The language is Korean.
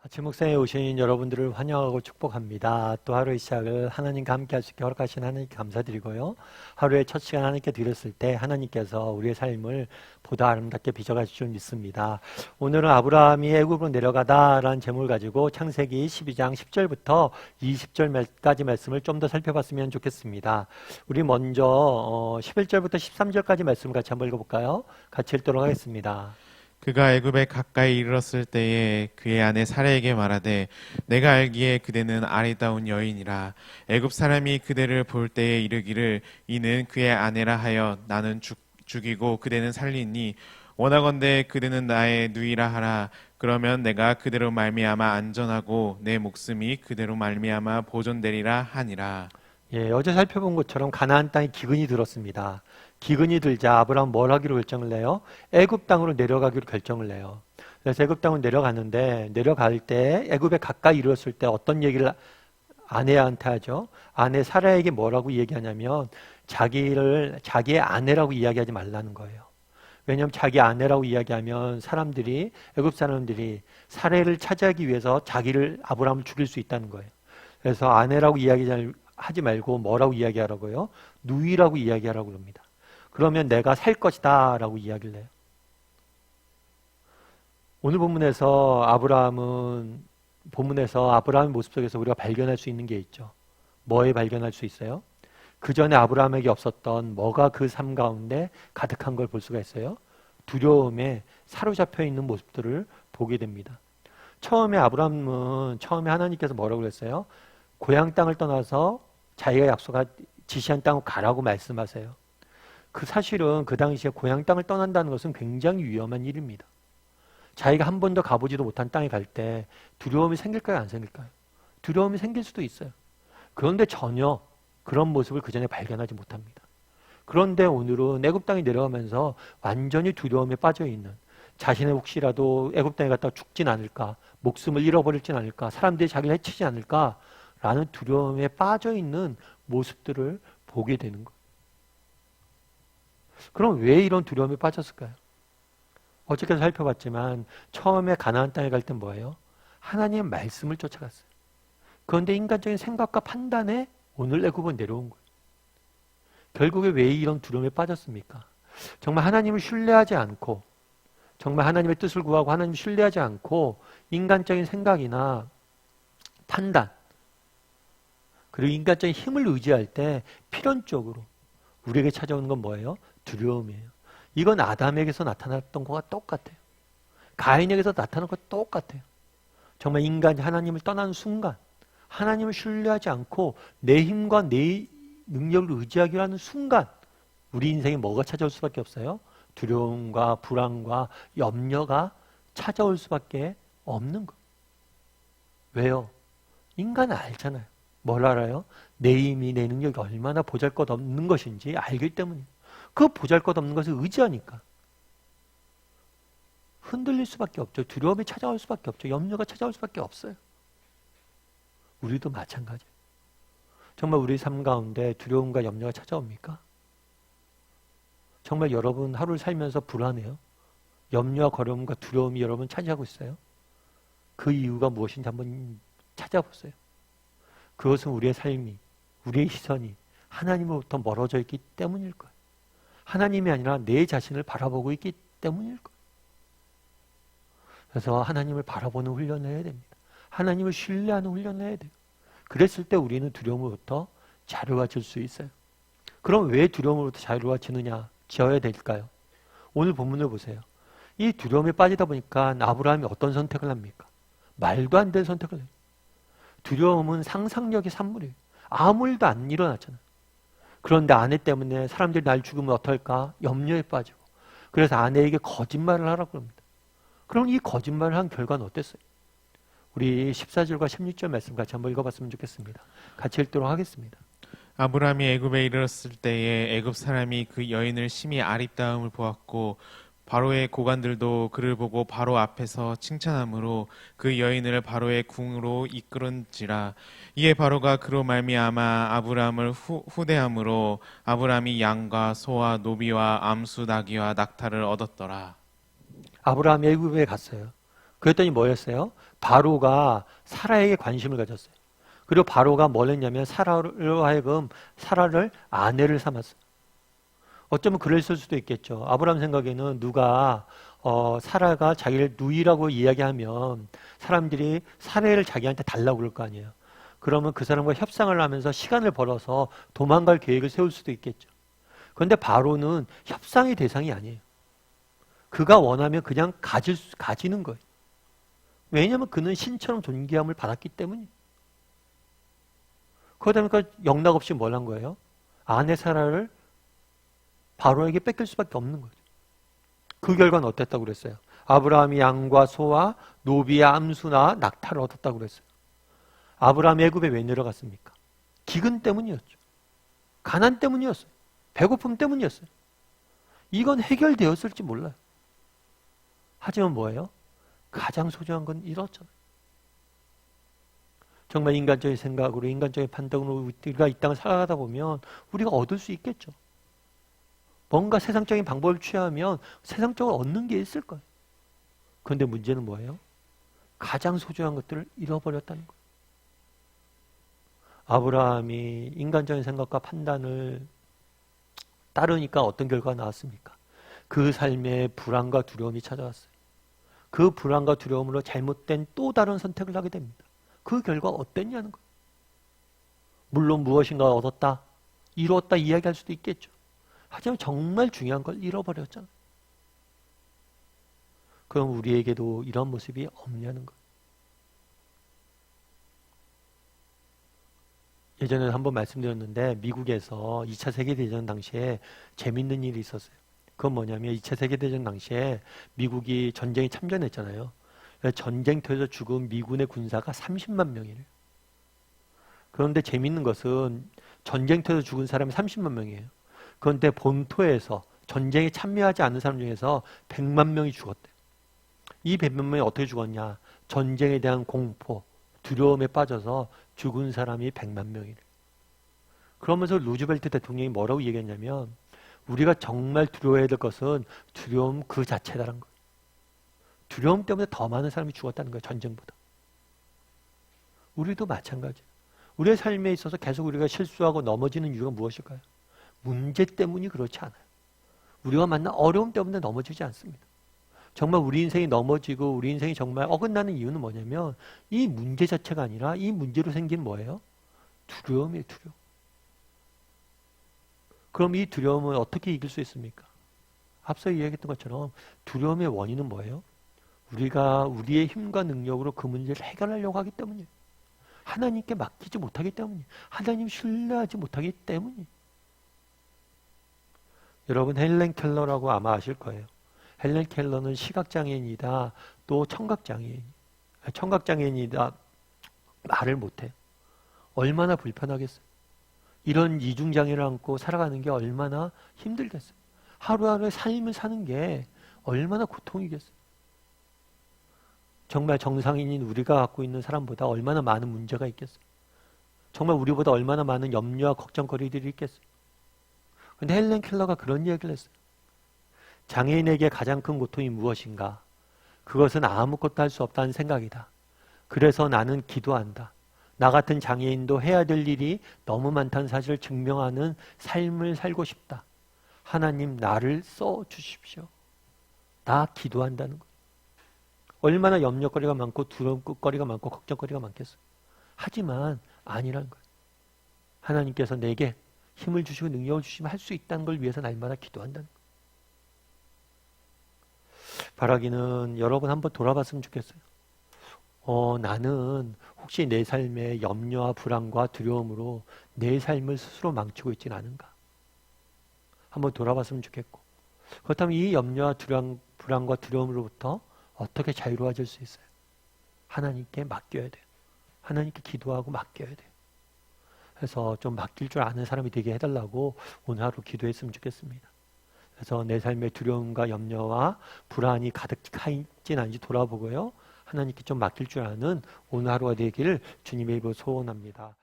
아침 묵상에 오신 여러분들을 환영하고 축복합니다. 또 하루의 시작을 하나님과 함께 할 수 있게 허락하신 하나님께 감사드리고요. 하루의 첫 시간 하나님께 드렸을 때 하나님께서 우리의 삶을 보다 아름답게 빚어가실 줄 믿습니다. 오늘은 아브라함이 애굽으로 내려가다라는 제목을 가지고 창세기 12장 10절부터 20절까지 말씀을 좀 더 살펴봤으면 좋겠습니다. 우리 먼저 11절부터 13절까지 말씀을 같이 한번 읽어볼까요? 같이 읽도록 하겠습니다. 그가 애굽에 가까이 이르렀을 때에 그의 아내 사라에게 말하되 내가 알기에 그대는 아리따운 여인이라 애굽 사람이 그대를 볼 때에 이르기를 이는 그의 아내라 하여 나는 죽이고 그대는 살리니 원하건대 그대는 나의 누이라 하라. 그러면 내가 그대로 말미암아 안전하고 내 목숨이 그대로 말미암아 보존되리라 하니라. 어제 살펴본 것처럼 가나안 땅에 기근이 들었습니다. 기근이 들자 아브라함 뭘 하기로 결정을 해요? 애굽 땅으로 내려가기로 결정을 해요. 그래서 애굽 땅으로 내려가는데 내려갈 때 애굽에 가까이 이르렀을 때 어떤 얘기를 아내한테 하죠? 아내 사라에게 뭐라고 얘기하냐면 자기의 아내라고 이야기하지 말라는 거예요. 왜냐하면 자기 아내라고 이야기하면 애굽 사람들이 사라를 차지하기 위해서 아브라함을 죽일 수 있다는 거예요. 그래서 아내라고 하지 말고 뭐라고 이야기하라고요? 누이라고 이야기하라고 합니다. 그러면 내가 살 것이다 라고 이야기를 해요. 오늘 본문에서 아브라함의 모습 속에서 우리가 발견할 수 있는 게 있죠. 뭐에 발견할 수 있어요? 그 전에 아브라함에게 없었던 뭐가 그 삶 가운데 가득한 걸 볼 수가 있어요? 두려움에 사로잡혀 있는 모습들을 보게 됩니다. 처음에 하나님께서 뭐라고 그랬어요? 고향 땅을 떠나서 자기가 지시한 땅으로 가라고 말씀하세요. 사실은 그 당시에 고향 땅을 떠난다는 것은 굉장히 위험한 일입니다. 자기가 한 번도 가보지도 못한 땅에 갈 때 두려움이 생길까요? 안 생길까요? 두려움이 생길 수도 있어요. 그런데 전혀 그런 모습을 그 전에 발견하지 못합니다. 그런데 오늘은 애굽 땅에 내려가면서 완전히 두려움에 빠져 있는, 자신의 혹시라도 애굽 땅에 갔다가 죽진 않을까, 목숨을 잃어버리진 않을까, 사람들이 자기를 해치지 않을까 라는 두려움에 빠져 있는 모습들을 보게 되는 거예요. 그럼 왜 이런 두려움에 빠졌을까요? 어저께도 살펴봤지만 처음에 가나안 땅에 갈 땐 뭐예요? 하나님의 말씀을 쫓아갔어요. 그런데 인간적인 생각과 판단에 오늘 애굽은 내려온 거예요. 결국에 왜 이런 두려움에 빠졌습니까? 정말 하나님을 신뢰하지 않고, 정말 하나님의 뜻을 구하고 하나님을 신뢰하지 않고 인간적인 생각이나 판단, 그리고 인간적인 힘을 의지할 때 필연적으로 우리에게 찾아오는 건 뭐예요? 두려움이에요. 이건 아담에게서 나타났던 것과 똑같아요. 가인에게서 나타난 것과 똑같아요. 정말 인간이 하나님을 떠나는 순간, 하나님을 신뢰하지 않고 내 힘과 내 능력을 의지하기로 하는 순간 우리 인생에 뭐가 찾아올 수밖에 없어요? 두려움과 불안과 염려가 찾아올 수밖에 없는 거예요. 왜요? 인간은 알잖아요. 뭘 알아요? 내 힘이, 내 능력이 얼마나 보잘것없는 것인지 알기 때문이에요. 그 보잘것없는 것을 의지하니까 흔들릴 수밖에 없죠. 두려움이 찾아올 수밖에 없죠. 염려가 찾아올 수밖에 없어요. 우리도 마찬가지예요. 정말 우리 삶 가운데 두려움과 염려가 찾아옵니까? 정말 여러분 하루를 살면서 불안해요? 염려와 거려움과 두려움이 여러분 차지하고 있어요? 그 이유가 무엇인지 한번 찾아보세요. 그것은 우리의 삶이, 우리의 시선이 하나님으로부터 멀어져 있기 때문일 거예요. 하나님이 아니라 내 자신을 바라보고 있기 때문일 거예요. 그래서 하나님을 바라보는 훈련을 해야 됩니다. 하나님을 신뢰하는 훈련을 해야 돼요. 그랬을 때 우리는 두려움으로부터 자유로워질 수 있어요. 그럼 왜 두려움으로부터 자유로워져야 될까요? 오늘 본문을 보세요. 이 두려움에 빠지다 보니까 아브라함이 어떤 선택을 합니까? 말도 안 되는 선택을 해요. 두려움은 상상력의 산물이에요. 아무 일도 안 일어났잖아요. 그런데 아내 때문에 사람들이 날 죽으면 어떨까? 염려에 빠지고. 그래서 아내에게 거짓말을 하라고 합니다. 그럼 이 거짓말을 한 결과는 어땠어요? 우리 14절과 16절 말씀 같이 한번 읽어봤으면 좋겠습니다. 같이 읽도록 하겠습니다. 아브라함이 애굽에 이르렀을 때에 애굽 사람이 그 여인을 심히 아리따움을 보았고 바로의 고관들도 그를 보고 바로 앞에서 칭찬함으로 그 여인을 바로의 궁으로 이끌은지라. 이에 바로가 그로 말미암아 아브라함을 후대함으로 아브라함이 양과 소와 노비와 암수 나귀와 낙타를 얻었더라. 아브라함이 애굽에 갔어요. 그랬더니 뭐였어요? 바로가 사라에게 관심을 가졌어요. 그리고 바로가 뭘 했냐면 사라로 하여금 사라를 아내를 삼았어요. 어쩌면 그랬을 수도 있겠죠. 아브라함 생각에는 누가 사라가 자기를 누이라고 이야기하면 사람들이 사라를 자기한테 달라고 그럴 거 아니에요. 그러면 그 사람과 협상을 하면서 시간을 벌어서 도망갈 계획을 세울 수도 있겠죠. 그런데 바로는 협상의 대상이 아니에요. 그가 원하면 그냥 가지는 거예요. 왜냐하면 그는 신처럼 존귀함을 받았기 때문이에요. 그러다 보니까 영락없이 뭘 한 거예요? 아내 사라를 바로에게 뺏길 수밖에 없는 거죠. 그 결과는 어땠다고 그랬어요? 아브라함이 양과 소와 노비와 암수나 낙타를 얻었다고 그랬어요. 아브라함이 애굽에 왜 내려갔습니까? 기근 때문이었죠. 가난 때문이었어요. 배고픔 때문이었어요. 이건 해결되었을지 몰라요. 하지만 뭐예요? 가장 소중한 건 잃었잖아요. 정말 인간적인 생각으로 인간적인 판단으로 우리가 이 땅을 살아가다 보면 우리가 얻을 수 있겠죠. 뭔가 세상적인 방법을 취하면 세상적으로 얻는 게 있을 거예요. 그런데 문제는 뭐예요? 가장 소중한 것들을 잃어버렸다는 거예요. 아브라함이 인간적인 생각과 판단을 따르니까 어떤 결과가 나왔습니까? 그 삶에 불안과 두려움이 찾아왔어요. 그 불안과 두려움으로 잘못된 또 다른 선택을 하게 됩니다. 그 결과 어땠냐는 거예요. 물론 무엇인가 얻었다, 이루었다 이야기할 수도 있겠죠. 하지만 정말 중요한 걸 잃어버렸잖아요. 그럼 우리에게도 이런 모습이 없냐는 거예요. 예전에 한번 말씀드렸는데 미국에서 2차 세계대전 당시에 재밌는 일이 있었어요. 그건 뭐냐면 2차 세계대전 당시에 미국이 전쟁에 참전했잖아요. 전쟁터에서 죽은 미군의 군사가 30만 명이래요. 그런데 재밌는 것은 전쟁터에서 죽은 사람이 30만 명이에요. 그런데 본토에서 전쟁에 참여하지 않는 사람 중에서 100만 명이 죽었대요. 이 100만 명이 어떻게 죽었냐? 전쟁에 대한 공포, 두려움에 빠져서 죽은 사람이 100만 명이래요. 그러면서 루즈벨트 대통령이 뭐라고 얘기했냐면 우리가 정말 두려워해야 될 것은 두려움 그 자체다라는 거예요. 두려움 때문에 더 많은 사람이 죽었다는 거예요. 전쟁보다. 우리도 마찬가지예요. 우리의 삶에 있어서 계속 우리가 실수하고 넘어지는 이유가 무엇일까요? 문제 때문이 그렇지 않아요. 우리가 만난 어려움 때문에 넘어지지 않습니다. 정말 우리 인생이 넘어지고 우리 인생이 정말 어긋나는 이유는 뭐냐면 이 문제 자체가 아니라 이 문제로 생긴 뭐예요? 두려움이에요. 두려움. 그럼 이 두려움을 어떻게 이길 수 있습니까? 앞서 이야기했던 것처럼 두려움의 원인은 뭐예요? 우리가 우리의 힘과 능력으로 그 문제를 해결하려고 하기 때문이에요. 하나님께 맡기지 못하기 때문이에요. 하나님 신뢰하지 못하기 때문이에요. 여러분 헬렌 켈러라고 아마 아실 거예요. 헬렌 켈러는 시각장애인이다 또 청각장애인이다 말을 못해요. 얼마나 불편하겠어요. 이런 이중장애를 안고 살아가는 게 얼마나 힘들겠어요. 하루하루의 삶을 사는 게 얼마나 고통이겠어요. 정말 정상인인 우리가 갖고 있는 사람보다 얼마나 많은 문제가 있겠어요. 정말 우리보다 얼마나 많은 염려와 걱정거리들이 있겠어요. 그런데 헬렌 켈러가 그런 이야기를 했어요. 장애인에게 가장 큰 고통이 무엇인가? 그것은 아무것도 할 수 없다는 생각이다. 그래서 나는 기도한다. 나 같은 장애인도 해야 될 일이 너무 많다는 사실을 증명하는 삶을 살고 싶다. 하나님 나를 써주십시오. 나 기도한다는 거예요. 얼마나 염려거리가 많고 두려움거리가 많고 걱정거리가 많겠어요. 하지만 아니라는 거예요. 하나님께서 내게 힘을 주시고 능력을 주시면 할 수 있다는 걸 위해서 날마다 기도한다는 거예요. 바라기는 여러분 한번 돌아봤으면 좋겠어요. 나는 혹시 내 삶의 염려와 불안과 두려움으로 내 삶을 스스로 망치고 있지는 않은가? 한번 돌아봤으면 좋겠고 그렇다면 이 염려와 불안과 두려움으로부터 어떻게 자유로워질 수 있어요? 하나님께 맡겨야 돼요. 하나님께 기도하고 맡겨야 돼요. 그래서 좀 맡길 줄 아는 사람이 되게 해달라고 오늘 하루 기도했으면 좋겠습니다. 그래서 내 삶의 두려움과 염려와 불안이 가득 차 있진 않은지 돌아보고요. 하나님께 좀 맡길 줄 아는 오늘 하루가 되기를 주님의 입으로 소원합니다.